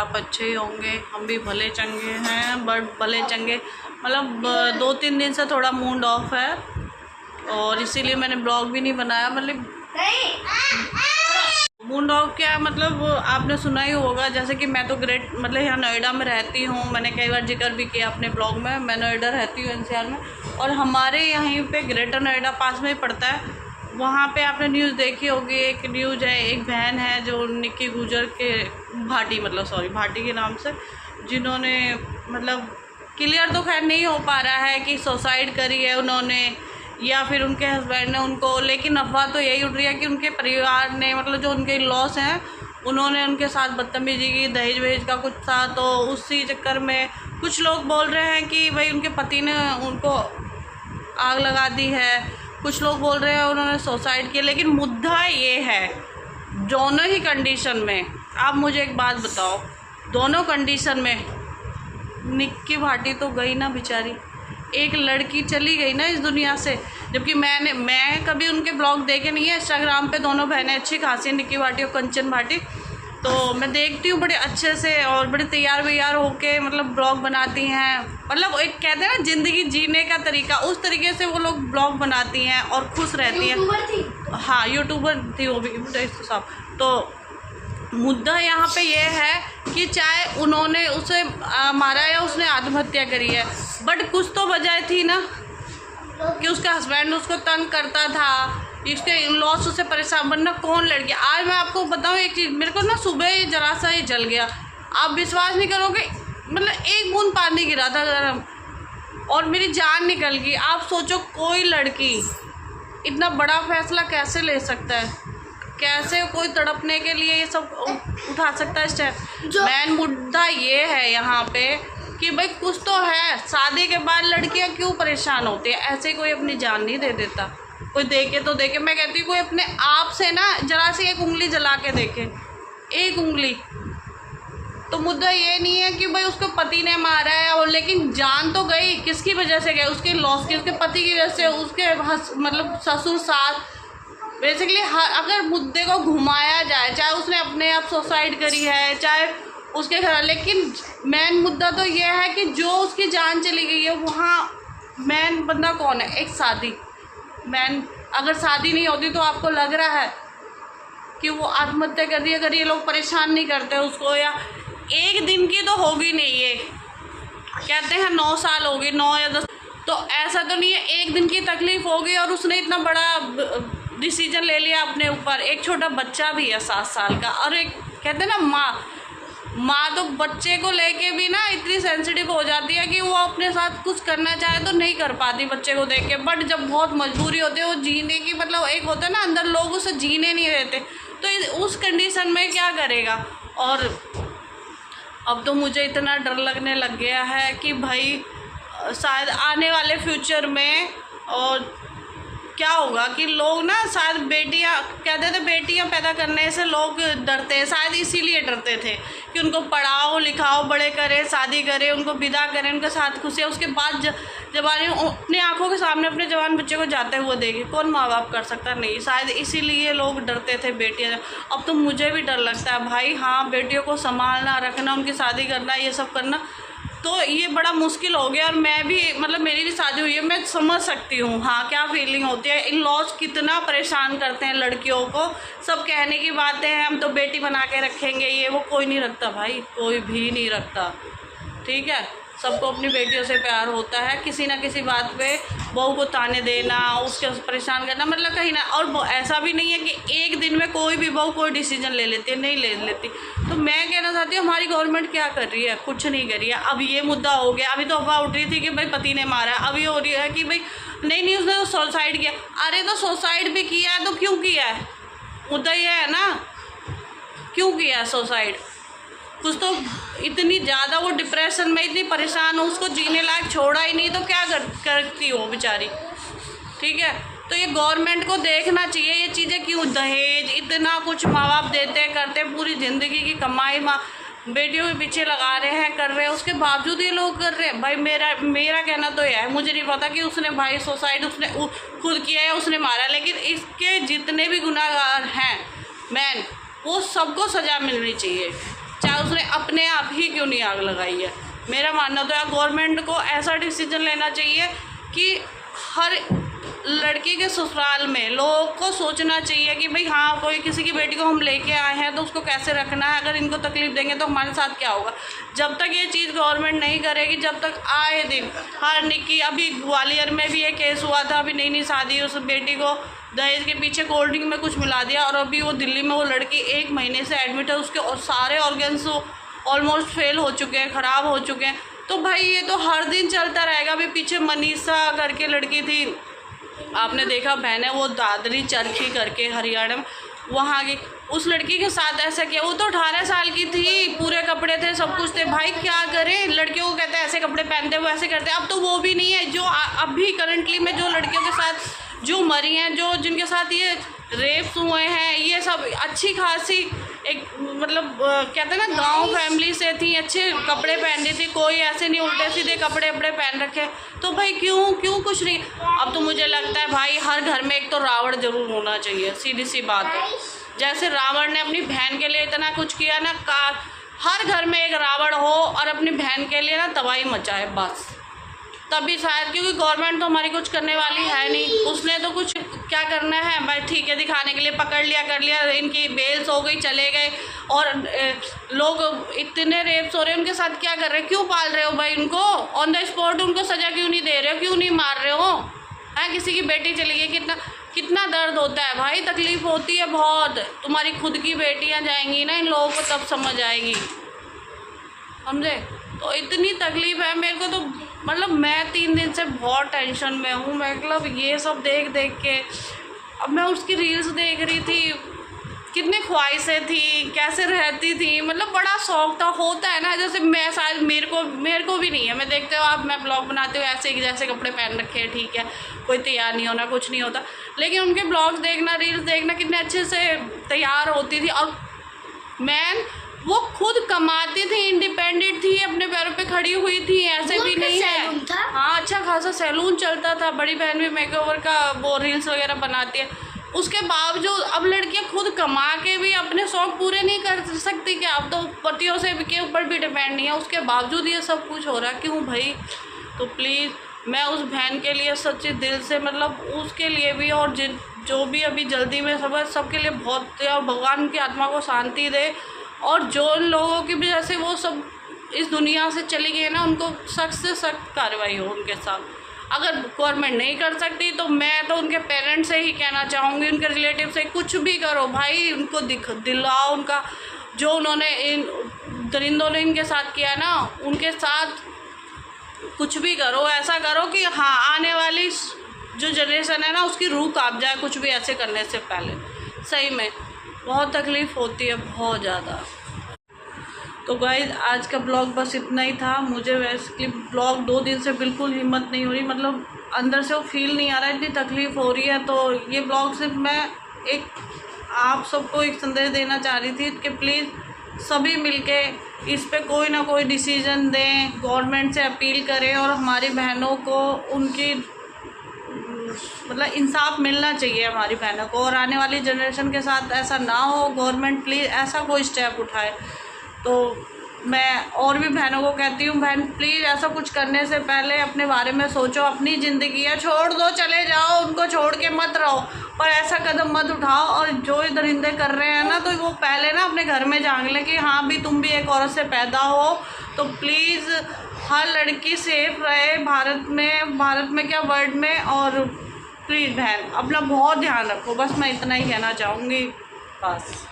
आप अच्छे ही होंगे। हम भी भले चंगे हैं, बट भले चंगे मतलब 2-3 दिन से थोड़ा मूड ऑफ है और इसीलिए मैंने ब्लॉग भी नहीं बनाया। मतलब मूड ऑफ क्या मतलब आपने सुना ही होगा, जैसे कि मैं तो मतलब यहाँ नोएडा में रहती हूँ। मैंने कई बार जिक्र भी किया अपने ब्लॉग में, मैं नोएडा रहती हूँ एनसीआर में, और हमारे यहीं पे ग्रेटर नोएडा पास में ही पड़ता है। वहाँ पे आपने न्यूज़ देखी होगी, एक न्यूज़ है, एक बहन है जो निक्की गुजर के भाटी के नाम से, जिन्होंने मतलब क्लियर तो खैर नहीं हो पा रहा है कि सुसाइड करी है उन्होंने या फिर उनके हस्बैंड ने उनको, लेकिन अफवाह तो यही उठ रही है कि उनके परिवार ने मतलब जो उनके लॉस हैं उन्होंने उनके साथ बदतमीजी की, दहेज वहेज का कुछ था, तो उसी चक्कर में कुछ लोग बोल रहे हैं कि भाई उनके पति ने उनको आग लगा दी है, कुछ लोग बोल रहे हैं उन्होंने सुसाइड किया। लेकिन मुद्दा ये है दोनों ही कंडीशन में, आप मुझे एक बात बताओ, दोनों कंडीशन में निक्की भाटी तो गई ना बेचारी, एक लड़की चली गई ना इस दुनिया से। जबकि मैं कभी उनके ब्लॉग देखे नहीं है। इंस्टाग्राम पे दोनों बहनें अच्छी खासी, निक्की भाटी और कंचन भाटी, तो मैं देखती हूँ बड़े अच्छे से और बड़े तैयार वैयार होके मतलब ब्लॉग बनाती हैं। मतलब एक कहते हैं ना ज़िंदगी जीने का तरीका, उस तरीके से वो लोग ब्लॉग बनाती हैं और खुश रहती हैं। हाँ, यूट्यूबर थी वो भी साहब। तो मुद्दा यहाँ पे ये है कि चाहे उन्होंने उसे मारा या उसने आत्महत्या करी है, बट कुछ तो वजह थी ना कि उसका हस्बैंड उसको तंग करता था, इसके लॉस उसे परेशान, वरना कौन लड़की। आज मैं आपको बताऊँ एक चीज़, मेरे को ना सुबह जरा सा ही जल गया, आप विश्वास नहीं करोगे, मतलब एक बूंद पानी गिरा था गर्म और मेरी जान निकल गई। आप सोचो कोई लड़की इतना बड़ा फैसला कैसे ले सकता है, कैसे कोई तड़पने के लिए ये सब उठा सकता है स्टेप। मेन मुद्दा ये है यहाँ पे कि भाई कुछ तो है, शादी के बाद लड़कियाँ क्यों परेशान होती है, ऐसे कोई अपनी जान नहीं दे देता। कोई देखे तो देखे, मैं कहती हूँ कोई अपने आप से ना जरा सी एक उंगली जला के देखे, एक उंगली। तो मुद्दा ये नहीं है कि भाई उसको पति ने मारा है, और लेकिन जान तो गई, किसकी वजह से गई, उसके लॉस की, उसके पति की वजह से, उसके मतलब ससुर सास। बेसिकली अगर मुद्दे को घुमाया जाए, चाहे उसने अपने आप सुसाइड करी है, चाहे उसके घर, लेकिन मेन मुद्दा तो ये है कि जो उसकी जान चली गई है वहाँ मेन बंदा कौन है, एक शादी। मेन अगर शादी नहीं होती तो आपको लग रहा है कि वो आत्महत्या कर रही है, अगर ये लोग परेशान नहीं करते उसको, या एक दिन की तो होगी नहीं, ये कहते हैं 9 साल होगी, 9 या 10, तो ऐसा तो नहीं है, एक दिन की तकलीफ़ होगी और उसने इतना बड़ा डिसीजन ले लिया अपने ऊपर। एक छोटा बच्चा भी है 7 साल का, और एक कहते हैं ना माँ तो बच्चे को लेके भी ना इतनी सेंसिटिव हो जाती है कि वो अपने साथ कुछ करना चाहे तो नहीं कर पाती बच्चे को देख के, बट जब बहुत मजबूरी होती है वो जीने की, मतलब एक होता है ना अंदर, लोग उसे जीने नहीं देते, तो उस कंडीशन में क्या करेगा। और अब तो मुझे इतना डर लगने लग गया है कि भाई शायद आने वाले फ्यूचर में और क्या होगा कि लोग ना शायद बेटियां, कहते थे बेटियां पैदा करने से लोग डरते हैं, शायद इसीलिए डरते थे कि उनको पढ़ाओ लिखाओ, बड़े करें, शादी करें, उनको विदा करें, उनके साथ खुशियाँ, उसके बाद जवानी अपनी आंखों के सामने अपने जवान बच्चे को जाते हुए देखे, कौन माँ बाप कर सकता, नहीं, शायद इसीलिए लोग डरते थे बेटियाँ। अब तो मुझे भी डर लगता है भाई, हाँ बेटियों को संभालना, रखना, उनकी शादी करना, ये सब करना, तो ये बड़ा मुश्किल हो गया। और मैं भी मतलब मेरी भी शादी हुई है, मैं समझ सकती हूँ हाँ क्या फीलिंग होती है। इन लॉज कितना परेशान करते हैं लड़कियों को, सब कहने की बातें हैं, हम तो बेटी बना के रखेंगे, ये वो, कोई नहीं रखता भाई, कोई भी नहीं रखता, ठीक है। सबको अपनी बेटियों से प्यार होता है, किसी ना किसी बात पे बहू को ताने देना, उसके परेशान करना, मतलब कहीं ना, और ऐसा भी नहीं है कि एक दिन में कोई भी बहू कोई डिसीजन ले लेती है, नहीं ले लेती। तो मैं कहना चाहती हूँ हमारी गवर्नमेंट क्या कर रही है, कुछ नहीं कर रही है। अब ये मुद्दा हो गया, अभी तो अफवाह उठ रही थी कि भाई पति ने मारा, अभी हो रही है कि भाई नहीं उसने तो सुसाइड किया। अरे तो सुसाइड भी किया है तो क्यों किया है, मुद्दा ये है ना, क्यों किया है सुसाइड। कुछ तो इतनी ज़्यादा वो डिप्रेशन में इतनी परेशान हो, उसको जीने लायक छोड़ा ही नहीं, तो क्या करती हो बेचारी, ठीक है। तो ये गवर्नमेंट को देखना चाहिए ये चीज़ें, क्यों दहेज इतना कुछ माँ बाप देते करते, पूरी ज़िंदगी की कमाई माँ बेटियों के पीछे लगा रहे हैं, कर रहे हैं, उसके बावजूद ये लोग कर रहे हैं। भाई मेरा कहना तो यह है, मुझे नहीं पता कि उसने भाई सुसाइड उसने खुद किया है, उसने मारा, लेकिन इसके जितने भी गुनाहगार हैं मैन, वो सबको सज़ा मिलनी चाहिए, चाहे उसने अपने आप ही क्यों नहीं आग लगाई है। मेरा मानना तो है गवर्नमेंट को ऐसा डिसीजन लेना चाहिए कि हर लड़की के ससुराल में लोगों को सोचना चाहिए कि भाई हाँ, कोई किसी की बेटी को हम लेके आए हैं तो उसको कैसे रखना है, अगर इनको तकलीफ देंगे तो हमारे साथ क्या होगा। जब तक ये चीज़ गवर्नमेंट नहीं करेगी, जब तक आए दिन हर निकी, अभी ग्वालियर में भी एक केस हुआ था, अभी नई शादी, उस बेटी को दहेज के पीछे कोल्ड ड्रिंक में कुछ मिला दिया और अभी वो दिल्ली में वो लड़की 1 महीने से एडमिट है, उसके और सारे ऑर्गन्स ऑलमोस्ट फेल हो चुके हैं, ख़राब हो चुके हैं। तो भाई ये तो हर दिन चलता रहेगा। अभी पीछे मनीषा करके लड़की थी, आपने देखा, बहन है, वो दादरी चरखी करके हरियाणा में, वहाँ की उस लड़की के साथ ऐसा किया। वो तो 18 साल की थी, पूरे कपड़े थे, सब कुछ थे। भाई क्या करें, लड़कियों को कहते हैं ऐसे कपड़े पहनते हैं, वो ऐसे करते हैं। अब तो वो भी नहीं है। जो अभी करंटली में जो लड़कियों के साथ जो मरी हैं, जो जिनके साथ ये रेप्स हुए हैं, ये सब अच्छी खासी एक मतलब कहते हैं ना गांव फैमिली से थी, अच्छे कपड़े पहन रही थी, कोई ऐसे नहीं उल्टे सीधे कपड़े पहन रखे। तो भाई क्यों कुछ नहीं। अब तो मुझे लगता है भाई हर घर में एक तो रावण जरूर होना चाहिए, सीधी सी बात है। जैसे रावण ने अपनी बहन के लिए इतना कुछ किया ना, हर घर में एक रावण हो और अपनी बहन के लिए ना तबाही मचाए बस, तभी शायद, क्योंकि गवर्नमेंट तो हमारी कुछ करने वाली है नहीं। उसने तो कुछ क्या करना है भाई, ठीक है, दिखाने के लिए पकड़ लिया, कर लिया, इनकी बेल्स हो गई, चले गए। और लोग इतने रेप्स हो रहे हैं, उनके साथ क्या कर रहे हैं, क्यों पाल रहे हो भाई उनको ऑन द स्पॉट, उनको सज़ा क्यों नहीं दे रहे हो, क्यों नहीं मार रहे हो। है किसी की बेटी चली गई, कितना दर्द होता है भाई, तकलीफ़ होती है बहुत। तुम्हारी खुद की बेटियाँ जाएंगी ना इन लोगों को, तब समझ आएगी, समझे। तो इतनी तकलीफ़ है मेरे को, तो मतलब मैं 3 दिन से बहुत टेंशन में हूँ। मतलब ये सब देख के अब मैं उसकी रील्स देख रही थी, कितनी ख्वाहिशें थी, कैसे रहती थी, मतलब बड़ा शौक था। होता है ना, जैसे मैं शायद मेरे को भी नहीं है। मैं देखते हो आप, मैं ब्लॉग बनाते हो ऐसे जैसे कपड़े पहन रखे हैं, ठीक है, कोई तैयार नहीं होना, कुछ नहीं होता, लेकिन उनके ब्लॉग्स देखना, रील्स देखना, कितने अच्छे से तैयार होती थी। और वो खुद कमाती थी, इंडिपेंडेंट थी, अपने पैरों पे खड़ी हुई थी, ऐसे भी नहीं है। हाँ, अच्छा खासा सैलून चलता था। बड़ी बहन भी मेकओवर का वो रील्स वगैरह बनाती है। उसके बावजूद अब लड़कियां खुद कमा के भी अपने शौक पूरे नहीं कर सकती क्या? अब तो पतियों से के ऊपर भी डिपेंड नहीं है, उसके बावजूद ये सब कुछ हो रहा है, क्यों भाई? तो प्लीज़ मैं उस बहन के लिए सच्चे दिल से, मतलब उसके लिए भी, और जो भी अभी जल्दी में सबके लिए बहुत, और भगवान की आत्मा को शांति दे। और जो लोगों की वजह से वो सब इस दुनिया से चली गई ना, उनको सख्त से सख्त कार्रवाई हो उनके साथ। अगर गवर्नमेंट नहीं कर सकती तो मैं तो उनके पेरेंट्स से ही कहना चाहूँगी, उनके रिलेटिव से, कुछ भी करो भाई, उनको दिलाओ उनका जो उन्होंने इन दरिंदों ने इनके साथ किया ना, उनके साथ कुछ भी करो। ऐसा करो कि हाँ, आने वाली जो जनरेशन है ना, उसकी रूह काँप जाए कुछ भी ऐसे करने से पहले। सही में बहुत तकलीफ़ होती है, बहुत ज़्यादा। तो गाइस आज का ब्लॉग बस इतना ही था। मुझे वैसे ब्लॉग 2 दिन से बिल्कुल हिम्मत नहीं हो रही, मतलब अंदर से वो फील नहीं आ रहा है, इतनी तकलीफ़ हो रही है। तो ये ब्लॉग सिर्फ मैं एक आप सबको एक संदेश देना चाह रही थी कि प्लीज़ सभी मिलके इस पे कोई ना कोई डिसीज़न दें, गवर्नमेंट से अपील करें, और हमारी बहनों को उनकी मतलब इंसाफ मिलना चाहिए हमारी बहनों को, और आने वाली जनरेशन के साथ ऐसा ना हो। गवर्नमेंट प्लीज़ ऐसा कोई स्टेप उठाए। तो मैं और भी बहनों को कहती हूँ, बहन प्लीज़ ऐसा कुछ करने से पहले अपने बारे में सोचो। अपनी ज़िंदगी है, छोड़ दो, चले जाओ, उनको छोड़ के मत रहो, पर ऐसा कदम मत उठाओ। और जो दरिंदे कर रहे हैं ना, तो वो पहले ना अपने घर में जान लें कि हाँ भी तुम भी एक औरत से पैदा हो। तो प्लीज़ हर लड़की सेफ रहे भारत में क्या वर्ल्ड में। और प्लीज़ बहन अपना बहुत ध्यान रखो, बस मैं इतना ही कहना चाहूँगी बस।